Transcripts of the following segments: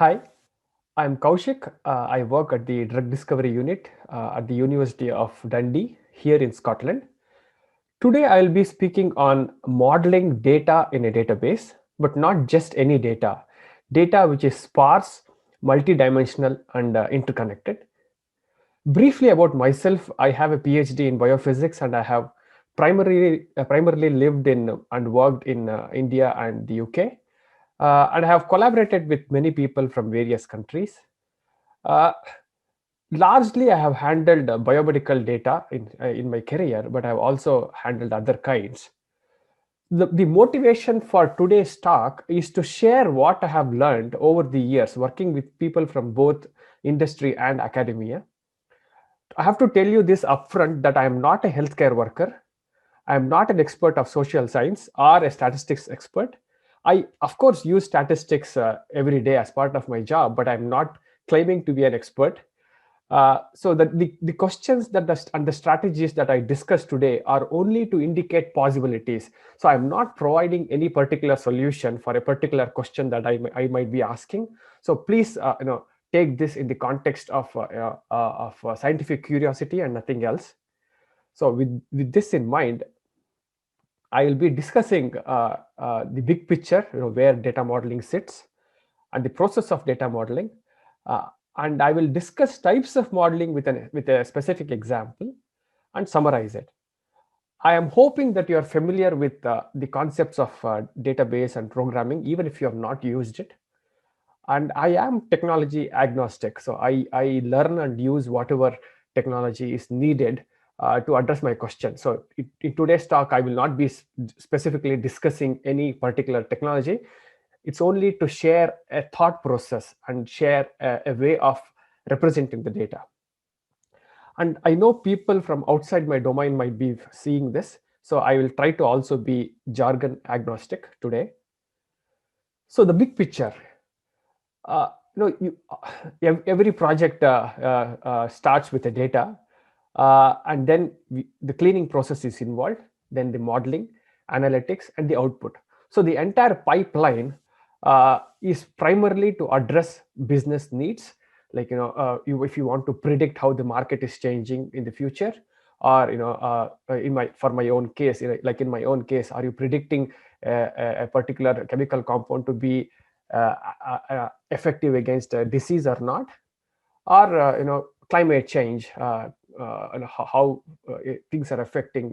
Hi, I'm Kaushik. I work at the Drug Discovery Unit at the University of Dundee here in Scotland. Today, I'll be speaking on modeling data in a database, but not just any data, data which is sparse, multidimensional, and interconnected. Briefly about myself, I have a PhD in biophysics and I have primarily lived in and worked in India and the UK. And I have collaborated with many people from various countries. Uh, Largely, I have handled biomedical data in my career, but I've also handled other kinds. The motivation for today's talk is to share what I have learned over the years working with people from both industry and academia. I have to tell you this upfront that I am not a healthcare worker. I am not an expert of social science or a statistics expert. I, of course, use statistics every day as part of my job, but I'm not claiming to be an expert. So the questions and the strategies that I discussed today are only to indicate possibilities. So I'm not providing any particular solution for a particular question that I might be asking. So please, take this in the context of scientific curiosity and nothing else. So with this in mind, I will be discussing the big picture, where data modeling sits, and the process of data modeling. Uh, and I will discuss types of modeling with a specific example and summarize it. I am hoping that you are familiar with the concepts of database and programming, even if you have not used it. And I am technology agnostic, so I learn and use whatever technology is needed to address my question. So in today's talk, I will not be specifically discussing any particular technology. It's only to share a thought process and share a way of representing the data. And I know people from outside my domain might be seeing this, so I will try to also be jargon agnostic today. So the big picture, every project starts with the data, and then the cleaning process is involved, then the modeling, analytics, and the output. So the entire pipeline is primarily to address business needs, like if you want to predict how the market is changing in the future, or for my own case, like in my own case, are you predicting a particular chemical compound to be effective against a disease or not, or climate change, and how things are affecting,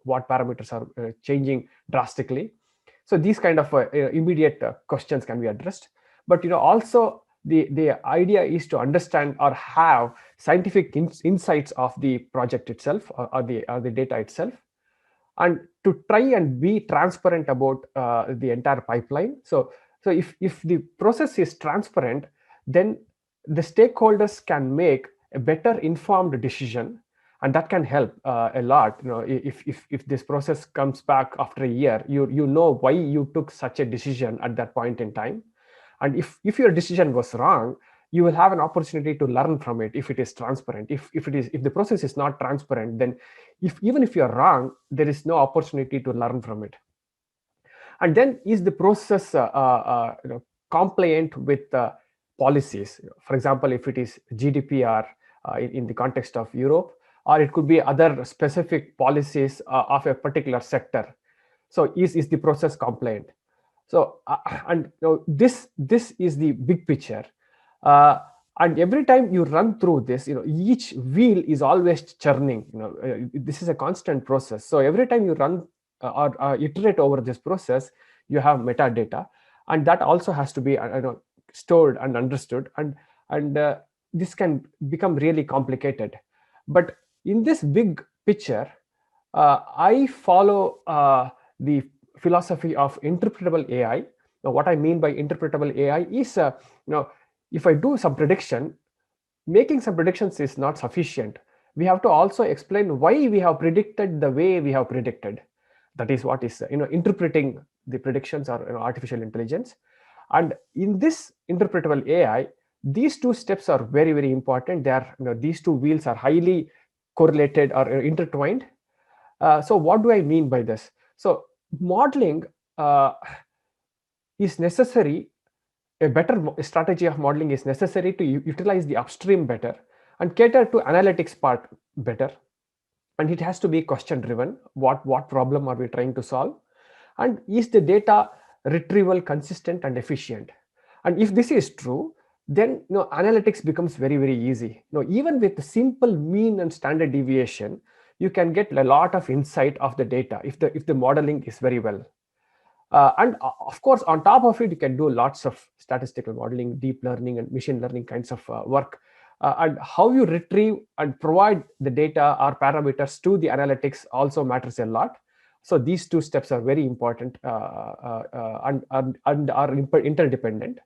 what parameters are changing drastically. So these kind of immediate questions can be addressed. But also the idea is to understand or have scientific insights of the project itself, or the data itself, and to try and be transparent about the entire pipeline. So if the process is transparent, then the stakeholders can make a better informed decision, and that can help a lot. If this process comes back after a year, you know why you took such a decision at that point in time. And if your decision was wrong, you will have an opportunity to learn from it if it is transparent. If the process is not transparent, then even if you're wrong, there is no opportunity to learn from it. And then, is the process compliant with policies? For example, if it is GDPR in the context of Europe, or it could be other specific policies of a particular sector. So is the process compliant? So and this is the big picture. uh, and every time you run through this, each wheel is always churning. This is a constant process. So every time you run or iterate over this process, you have metadata, and that also has to be stored and understood, and this can become really complicated. But in this big picture, I follow the philosophy of interpretable AI. Now, what I mean by interpretable AI is, if I do some prediction, making some predictions is not sufficient. We have to also explain why we have predicted the way we have predicted. That is what is interpreting the predictions, or artificial intelligence. And in this interpretable AI, these two steps are very, very important. They are, these two wheels are highly correlated or intertwined. So what do I mean by this? So modeling is necessary A better strategy of modeling is necessary to utilize the upstream better and cater to analytics part better. And it has to be question driven. What problem are we trying to solve, and is the data retrieval consistent and efficient? And if this is true, then analytics becomes very easy. Even with the simple mean and standard deviation, you can get a lot of insight of the data if the modeling is very well. And of course, on top of it, you can do lots of statistical modeling, deep learning, and machine learning kinds of work. And how you retrieve and provide the data or parameters to the analytics also matters a lot. So these two steps are very important and are interdependent.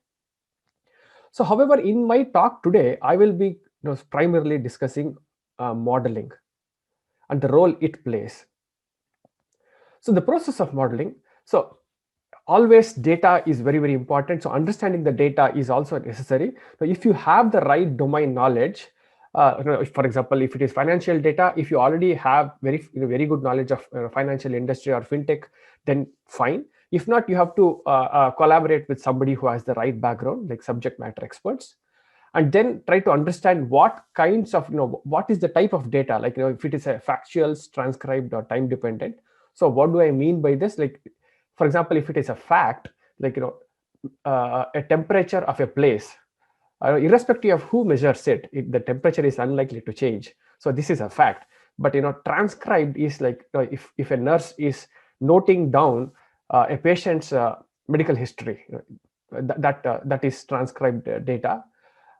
So, however, in my talk today, I will be primarily discussing modeling and the role it plays. So, the process of modeling. So, always data is very important. So understanding the data is also necessary. So if you have the right domain knowledge, for example, if it is financial data, if you already have very good knowledge of financial industry or fintech, then fine. If not, you have to collaborate with somebody who has the right background, like subject matter experts, and then try to understand what kinds of what is the type of data, like if it is a factual, transcribed, or time dependent. So what do I mean by this? Like, for example, if it is a fact, like a temperature of a place, irrespective of who measures it, the temperature is unlikely to change. So this is a fact. But transcribed is like if a nurse is noting down a patient's medical history, that is transcribed data.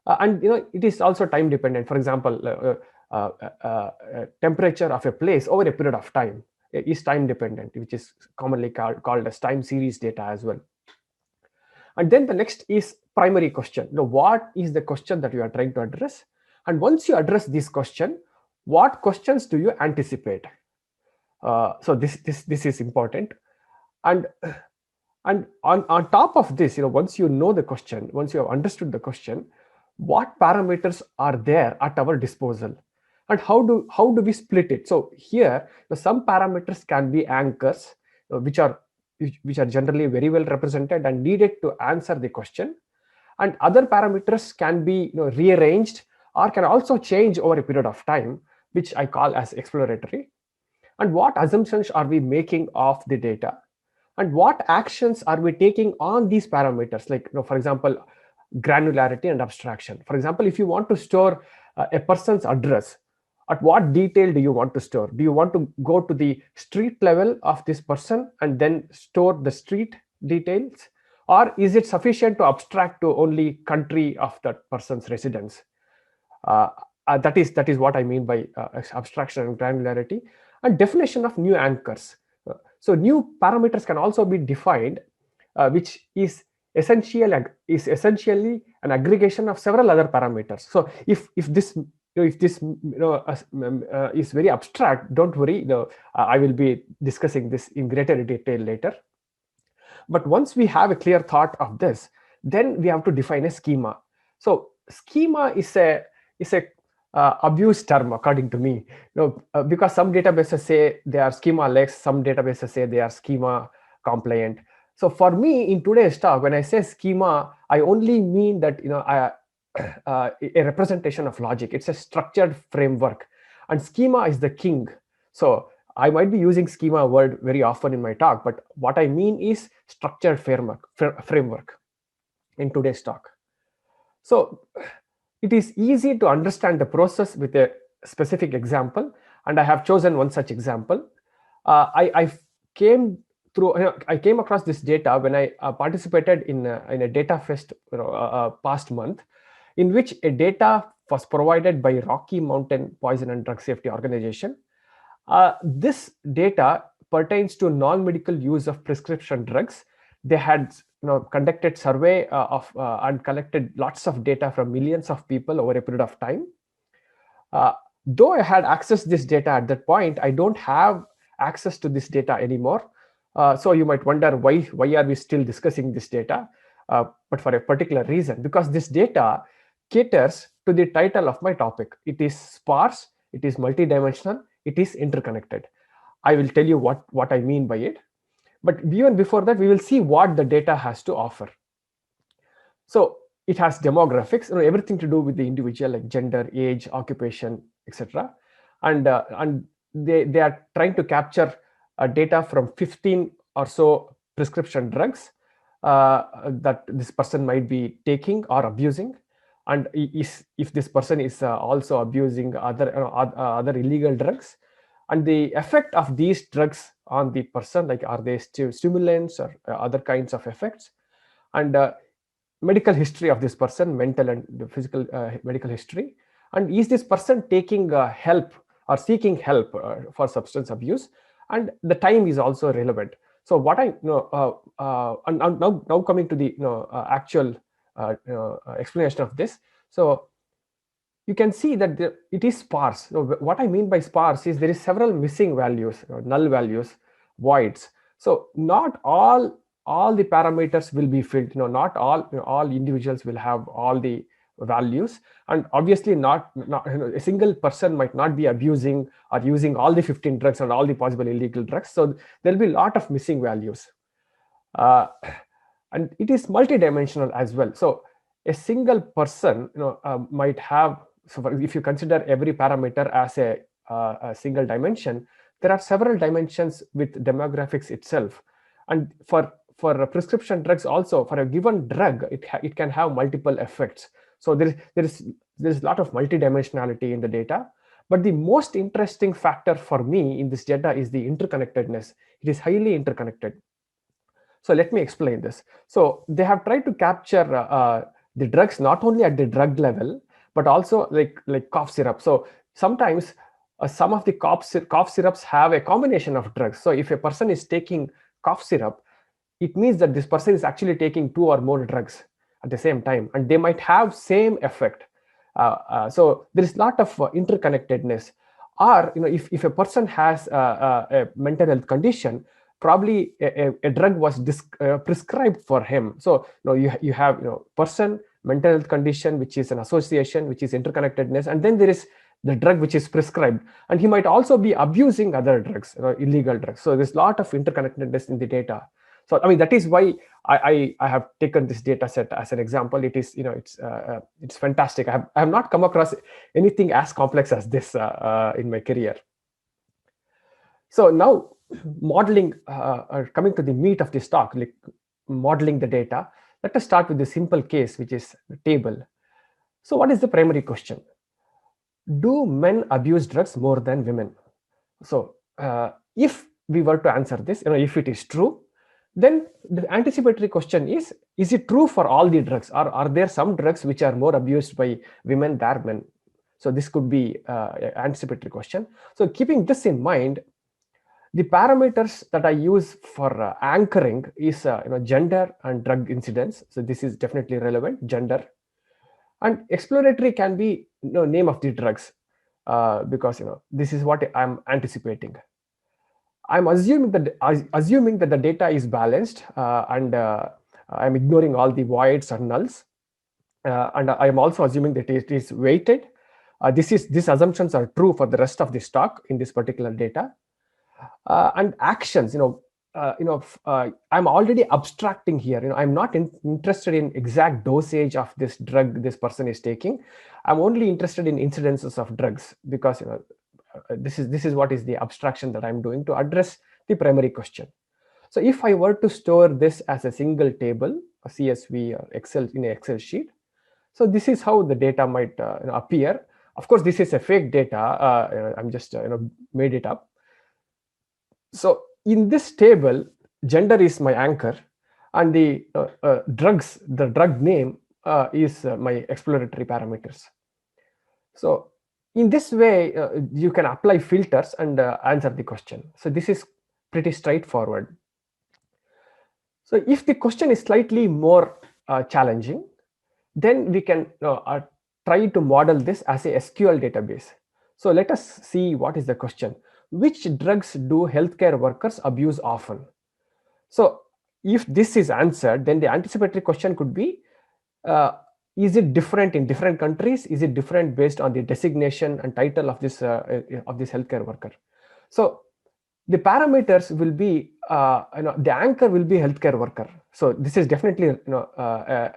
And it is also time dependent. For example, temperature of a place over a period of time is time dependent, which is commonly called as time series data as well. And then the next is primary question. What is the question that you are trying to address? And once you address this question, what questions do you anticipate? So this is important. And on top of this, once you know the question, once you have understood the question, what parameters are there at our disposal, and how do we split it? So here, some parameters can be anchors, which are generally very well represented and needed to answer the question, and other parameters can be rearranged or can also change over a period of time, which I call as exploratory. And what assumptions are we making of the data, and what actions are we taking on these parameters, like for example, granularity and abstraction. For example, if you want to store a person's address, at what detail do you want to store? Do you want to go to the street level of this person and then store the street details, or is it sufficient to abstract to only country of that person's residence? That is what I mean by abstraction and granularity. And definition of new anchors. So new parameters can also be defined, which is essentially an aggregation of several other parameters. So if this is very abstract, don't worry. I will be discussing this in greater detail later. But once we have a clear thought of this, then we have to define a schema. So schema is a abused term according to me, because some databases say they are schema-less, some databases say they are schema compliant. So for me, in today's talk, when I say schema, I only mean that a representation of logic. It's a structured framework, and schema is the king. So I might be using schema word very often in my talk, but what I mean is structured framework in today's talk. So it is easy to understand the process with a specific example, and I have chosen one such example. I came across this data when I participated in a data fest past month, in which a data was provided by Rocky Mountain Poison and Drug Safety Organization. This data pertains to non-medical use of prescription drugs. They had conducted survey and collected lots of data from millions of people over a period of time. Though I had accessed this data at that point, I don't have access to this data anymore. So you might wonder why are we still discussing this data? But for a particular reason, because this data caters to the title of my topic. It is sparse, it is multidimensional, it is interconnected. I will tell you what I mean by it. But even before that, we will see what the data has to offer. So it has demographics, everything to do with the individual, like gender, age, occupation, etc. And they are trying to capture data from 15 or so prescription drugs that this person might be taking or abusing, and if this person is also abusing other illegal drugs, and the effect of these drugs on the person, like are they stimulants or other kinds of effects, and medical history of this person, mental and physical medical history, and is this person taking help or seeking help for substance abuse, and the time is also relevant. So what I and now coming to the actual explanation of this. So you can see that it is sparse. What I mean by sparse is there is several missing values, null values, voids. So not all the parameters will be filled. Not all individuals will have all the values, and obviously not a single person might not be abusing or using all the 15 drugs or all the possible illegal drugs. So there will be a lot of missing values, uh, and it is multidimensional as well. So a single person might have, so if you consider every parameter as a single dimension, there are several dimensions with demographics itself. And for prescription drugs also, for a given drug, it can have multiple effects. So there is a lot of multidimensionality in the data. But the most interesting factor for me in this data is the interconnectedness. It is highly interconnected. So let me explain this. So they have tried to capture the drugs not only at the drug level, but also like cough syrup. So sometimes some of the cough syrups have a combination of drugs. So if a person is taking cough syrup, it means that this person is actually taking 2 or more drugs at the same time, and they might have same effect. So there is a lot of interconnectedness. Or if a person has a mental health condition, probably a drug was prescribed for him. So you have person, mental health condition, which is an association, which is interconnectedness, and then there is the drug which is prescribed, and he might also be abusing other drugs, illegal drugs. So there's a lot of interconnectedness in the data. So I mean, that is why I have taken this data set as an example. It is it's fantastic. I have not come across anything as complex as this in my career. So now modeling, coming to the meat of this talk, like modeling the data, let us start with the simple case, which is the table. So what is the primary question? Do men abuse drugs more than women? So if we were to answer this, if it is true, then the anticipatory question is it true for all the drugs, or are there some drugs which are more abused by women than men? So this could be an anticipatory question. So keeping this in mind, the parameters that I use for anchoring is gender and drug incidence. So this is definitely relevant, gender. And exploratory can be name of the drugs, because this is what I'm anticipating. I'm assuming that the data is balanced, and I'm ignoring all the voids or nulls, and I am also assuming that it is weighted. These assumptions are true for the rest of the stock in this particular data. And actions, I'm already abstracting here. I'm not interested in exact dosage of this drug this person is taking. I'm only interested in incidences of drugs, because this is what is the abstraction that I'm doing to address the primary question. So if I were to store this as a single table, a CSV or Excel, in an Excel sheet, so this is how the data might appear. Of course, this is a fake data. I'm just made it up. So in this table, gender is my anchor, and the drug name is my exploratory parameters. So in this way, you can apply filters and answer the question. So this is pretty straightforward. So if the question is slightly more challenging, then we can try to model this as a SQL database. So let us see what is the question. Which drugs do healthcare workers abuse often? So if this is answered, then the anticipatory question could be, is it different in different countries? Is it different based on the designation and title of this healthcare worker? So the parameters will be the anchor will be healthcare worker. So this is definitely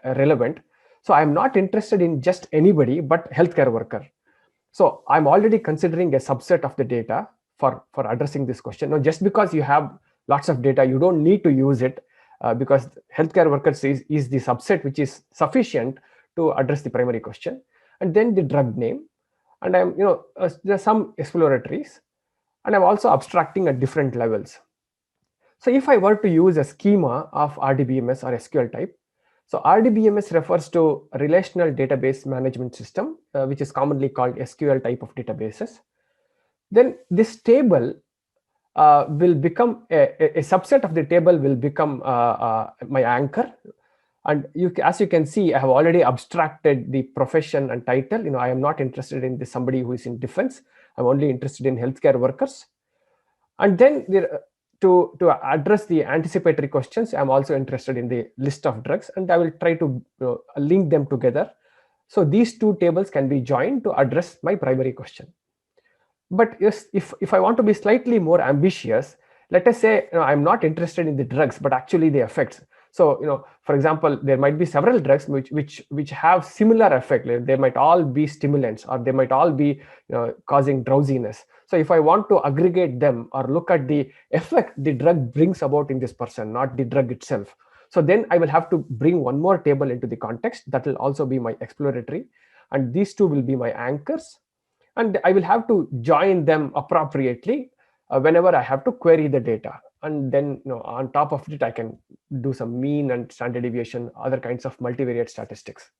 relevant. So I'm not interested in just anybody but healthcare worker. So I'm already considering a subset of the data for addressing this question. Now, just because you have lots of data, you don't need to use it, because healthcare workers is the subset which is sufficient to address the primary question. And then the drug name, and there are some exploratories, and I'm also abstracting at different levels. So if I were to use a schema of RDBMS or SQL-type, so RDBMS refers to Relational Database Management System, which is commonly called SQL-type of databases. Then this table will become a subset of the table will become my anchor. And as you can see, I have already abstracted the profession and title. I am not interested in somebody who is in defense. I'm only interested in healthcare workers. And then to address the anticipatory questions, I'm also interested in the list of drugs, and I will try to link them together. So these two tables can be joined to address my primary question. But yes, if I want to be slightly more ambitious, let us say I'm not interested in the drugs, but actually the effects. So for example, there might be several drugs which have similar effect. They might all be stimulants, or they might all be causing drowsiness. So if I want to aggregate them or look at the effect the drug brings about in this person, not the drug itself, so then I will have to bring one more table into the context. That will also be my exploratory, and these two will be my anchors, and I will have to join them appropriately whenever I have to query the data. And then on top of it, I can do some mean and standard deviation, other kinds of multivariate statistics.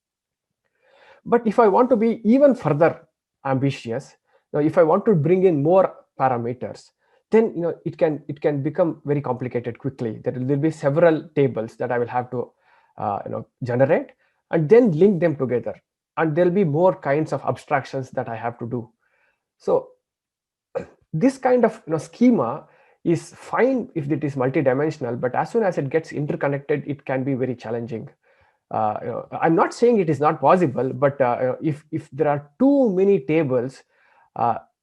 But if I want to be even further ambitious, if I want to bring in more parameters, then it can become very complicated quickly. There will be several tables that I will have to generate and then link them together, and there'll be more kinds of abstractions that I have to do. So this kind of schema is fine if it is multidimensional, but as soon as it gets interconnected, it can be very challenging. I'm not saying it is not possible, but if there are too many tables,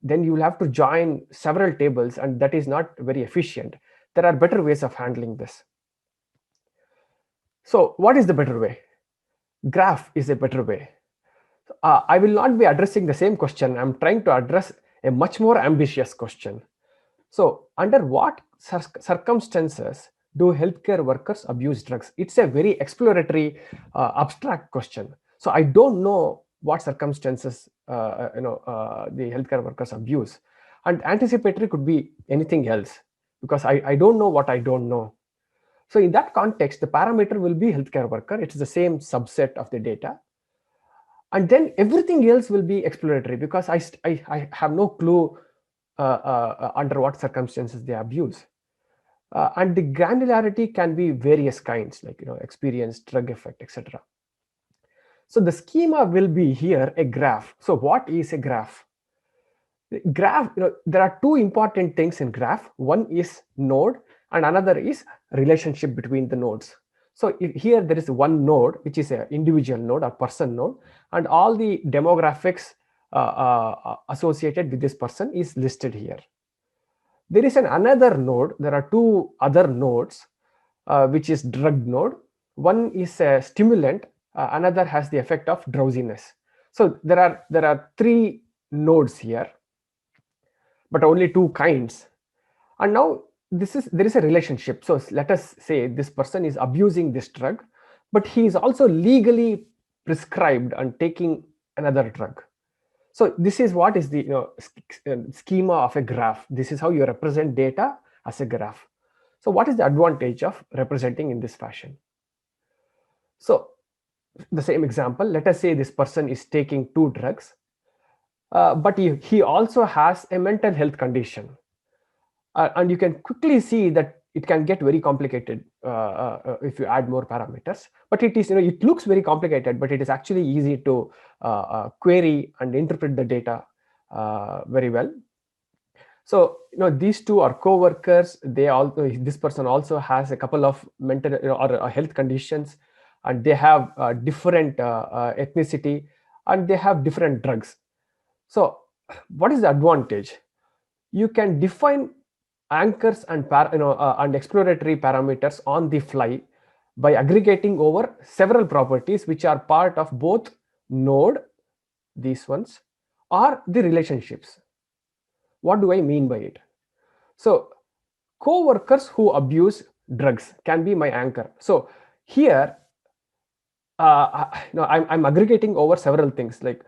then you will have to join several tables, and that is not very efficient. There are better ways of handling this. So what is the better way? Graph is a better way. I will not be addressing the same question. I'm trying to address a much more ambitious question. So under what circumstances do healthcare workers abuse drugs? It's a very exploratory, abstract question. So I don't know what circumstances the healthcare workers abuse. And anticipatory could be anything else, because I don't know what I don't know. So in that context, the parameter will be healthcare worker. It's the same subset of the data. And then everything else will be exploratory, because I have no clue under what circumstances they abuse. And the granularity can be various kinds, like experience, drug effect, etc. So the schema will be here a graph. So what is a graph? Graph, there are two important things in graph. One is node, and another is relationship between the nodes. So here there is one node, which is an individual node or person node, and all the demographics associated with this person is listed here. There is another node. There are two other nodes, which is drug node. One is a stimulant, another has the effect of drowsiness. So there are three nodes here, but only two kinds. And now there is a relationship. So let us say this person is abusing this drug, but he is also legally prescribed and taking another drug. So this is what is the schema of a graph. This is how you represent data as a graph. So what is the advantage of representing in this fashion? So the same example, let us say this person is taking two drugs, but he also has a mental health condition. And you can quickly see that it can get very complicated if you add more parameters. But it is, it looks very complicated, but it is actually easy to query and interpret the data very well. So these two are co-workers. This person also has a couple of mental or health conditions, and they have different ethnicity, and they have different drugs. So what is the advantage? You can define anchors and and exploratory parameters on the fly by aggregating over several properties which are part of both node, these ones, or the relationships. What do I mean by it? So co-workers who abuse drugs can be my anchor. So here I'm aggregating over several things, like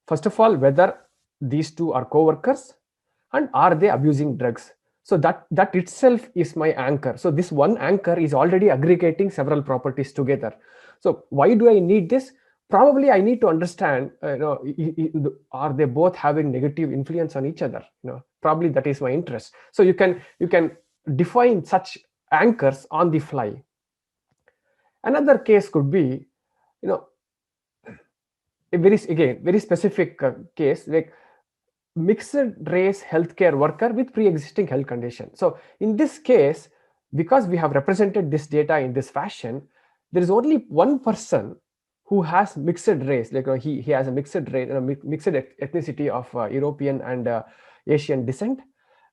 first of all whether these two are co-workers and are they abusing drugs. So that itself is my anchor. So this one anchor is already aggregating several properties together. So why do I need this? Probably I need to understand, are they both having negative influence on each other? Probably that is my interest. So you can define such anchors on the fly. Another case could be, you know a very specific case, like mixed race healthcare worker with pre-existing health condition. So in this case, because we have represented this data in this fashion, there is only one person who has mixed race, like he has a mixed race, mixed ethnicity of European and Asian descent,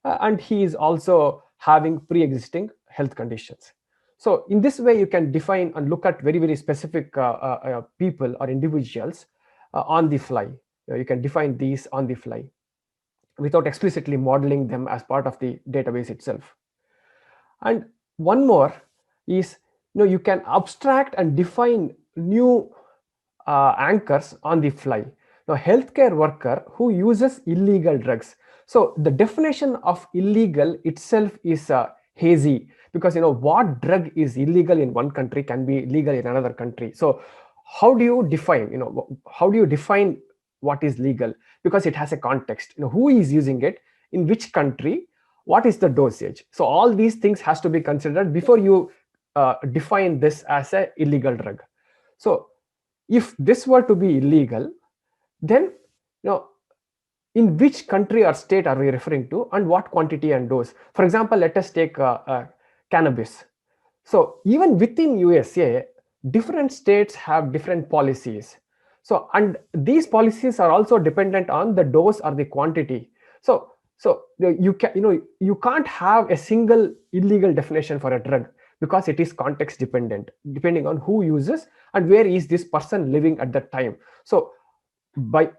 and he is also having pre-existing health conditions. So in this way, you can define and look at very specific people or individuals on the fly. You can define these on the fly without explicitly modeling them as part of the database itself. And one more is, you can abstract and define new anchors on the fly. Now, healthcare worker who uses illegal drugs. So the definition of illegal itself is hazy, because what drug is illegal in one country can be legal in another country. So how do you define, what is legal? Because it has a context, who is using it, in which country, what is the dosage. So all these things has to be considered before you define this as a illegal drug. So if this were to be illegal, then in which country or state are we referring to, and what quantity and dose. For example, let us take cannabis. So even within USA, different states have different policies. So, and these policies are also dependent on the dose or the quantity. So you can't have a single illegal definition for a drug, because it is context dependent, depending on who uses and where is this person living at that time. So by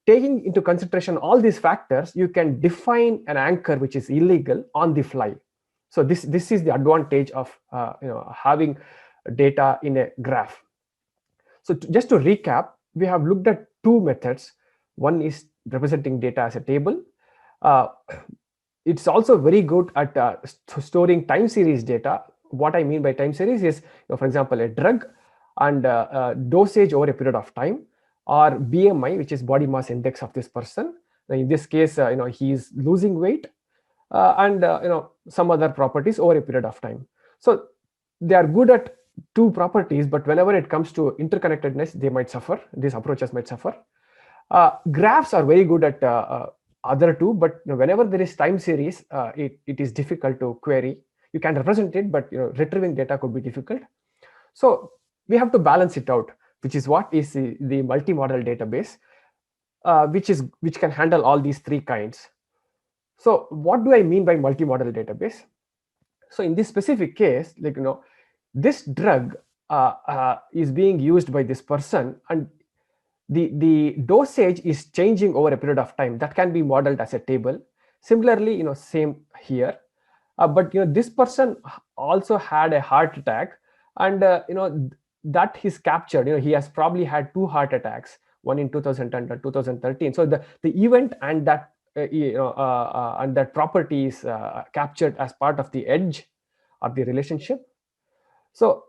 taking into consideration all these factors, you can define an anchor which is illegal on the fly. So this is the advantage of having data in a graph. So just to recap, we have looked at two methods. One is representing data as a table. It's also very good at storing time series data. What I mean by time series is, for example, a drug and dosage over a period of time, or BMI, which is body mass index of this person. Now, in this case, he is losing weight, and some other properties over a period of time. So they are good at two properties, but whenever it comes to interconnectedness, they might suffer. These approaches might suffer. Graphs are very good at other two, but whenever there is time series, it is difficult to query. You can represent it, but retrieving data could be difficult. So we have to balance it out, which is what is the multi-model database, which can handle all these three kinds. So what do I mean by multi-model database? So in this specific case, this drug is being used by this person, and the dosage is changing over a period of time. That can be modeled as a table. Similarly, same here. But this person also had a heart attack, and that he's captured. He has probably had two heart attacks, one in 2010 and 2013. So the event and that and that property is captured as part of the edge of the relationship. So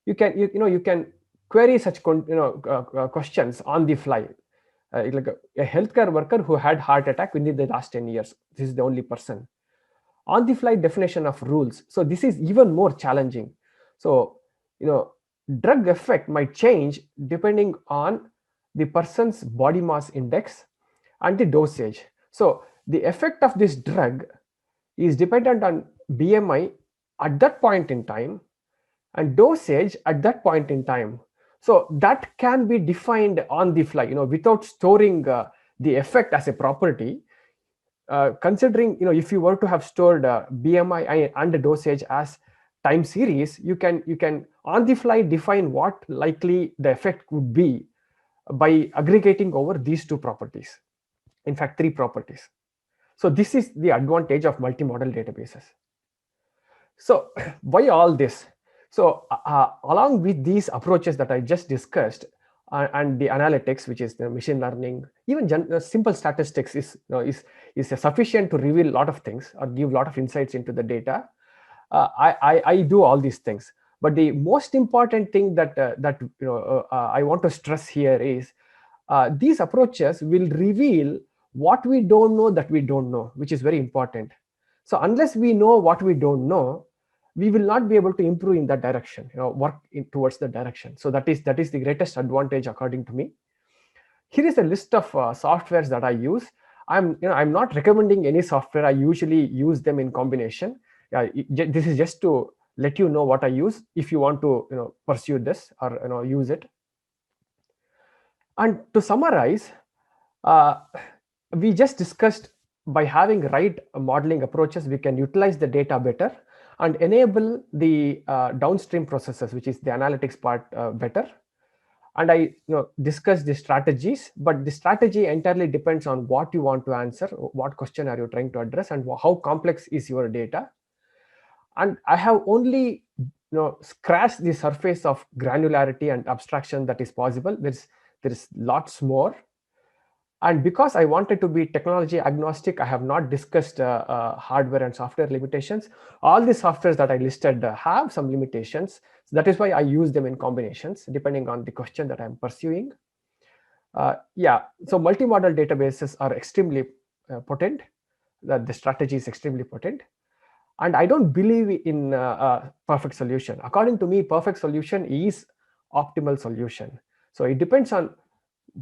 you can query such questions on the fly, like a healthcare worker who had heart attack within the last 10 years. This is the only person. On the fly definition of rules. So this is even more challenging. So drug effect might change depending on the person's body mass index and the dosage. So the effect of this drug is dependent on BMI at that point in time and dosage at that point in time. So that can be defined on the fly, without storing the effect as a property. considering, if you were to have stored BMI and dosage as time series, you can on the fly define what likely the effect would be by aggregating over these two properties. In fact, three properties. So this is the advantage of multimodal databases. So why all this? So along with these approaches that I just discussed, and the analytics, which is the machine learning, even simple statistics is sufficient to reveal a lot of things or give a lot of insights into the data. I do all these things, but the most important thing that I want to stress here is these approaches will reveal what we don't know that we don't know, which is very important. So unless we know what we don't know, we will not be able to improve in that direction, work towards the direction. So that is the greatest advantage according to me. Here is a list of softwares that I use. I'm not recommending any software. I usually use them in combination. This is just to let you know what I use if you want to pursue this or use it. And to summarize, uh, we just discussed, by having right modeling approaches, we can utilize the data better and enable the downstream processes, which is the analytics part, better. And I discussed the strategies, but the strategy entirely depends on what you want to answer, what question are you trying to address, and how complex is your data. And I have only scratched the surface of granularity and abstraction that is possible. There is lots more. And because I wanted to be technology agnostic, I have not discussed hardware and software limitations. All the softwares that I listed have some limitations. So that is why I use them in combinations, depending on the question that I'm pursuing. So multimodal databases are extremely potent. The strategy is extremely potent. And I don't believe in a perfect solution. According to me, perfect solution is optimal solution. So it depends on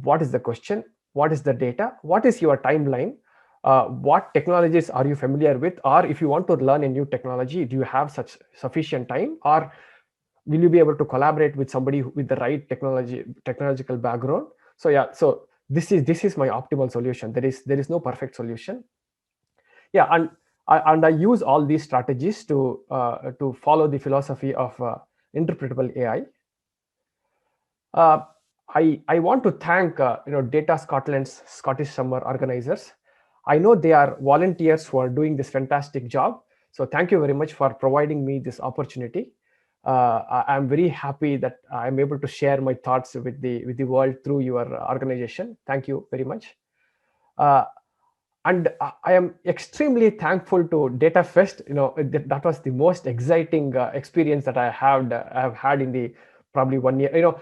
what is the question, what is the data, what is your timeline, what technologies are you familiar with, or if you want to learn a new technology, do you have such sufficient time, or will you be able to collaborate with somebody with the right technological background? So this is my optimal solution. There is no perfect solution. And I use all these strategies to follow the philosophy of interpretable AI. I want to thank Data Scotland's Scottish Summer organizers. I know they are volunteers who are doing this fantastic job. So thank you very much for providing me this opportunity. I'm very happy that I'm able to share my thoughts with the world through your organization. Thank you very much. And I am extremely thankful to DataFest. That was the most exciting experience that I have had in the probably 1 year.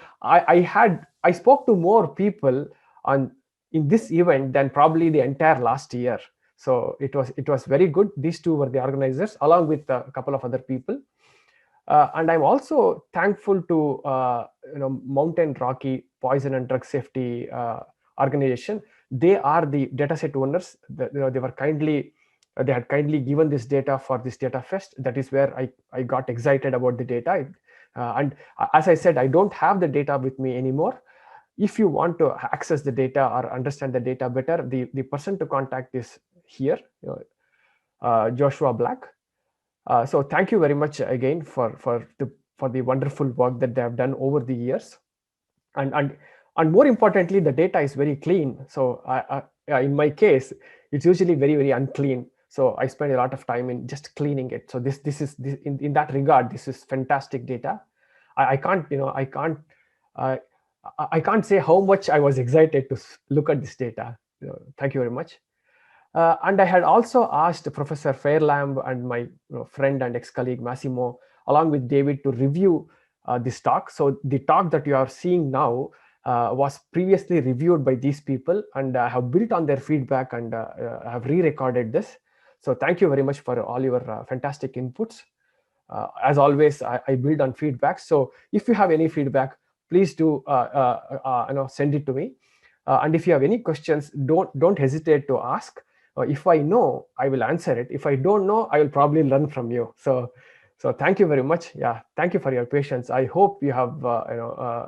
I spoke to more people in this event than probably the entire last year. So it was very good. These two were the organizers, along with a couple of other people. And I'm also thankful to Mountain Rocky Poison and Drug Safety organization. They are the dataset owners. They had kindly given this data for this data fest. That is where I got excited about the data. And as I said, I don't have the data with me anymore. If you want to access the data or understand the data better, the person to contact is here, Joshua Black. So thank you very much again for the wonderful work that they have done over the years. And more importantly, the data is very clean. So in my case, it's usually very, very unclean. So I spend a lot of time in just cleaning it. So this is in that regard, this is fantastic data. I can't say how much I was excited to look at this data. Thank you very much. And I had also asked Professor Fairlamb and my friend and ex-colleague Massimo, along with David, to review this talk. So the talk that you are seeing now was previously reviewed by these people, and I have built on their feedback and have re-recorded this. So thank you very much for all your fantastic inputs. As always, I build on feedback. So if you have any feedback, please do send it to me. And if you have any questions, don't hesitate to ask. If I know, I will answer it. If I don't know, I will probably learn from you. So thank you very much. Yeah, thank you for your patience. I hope you have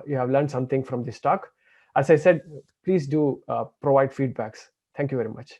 you have learned something from this talk. As I said, please do provide feedbacks. Thank you very much.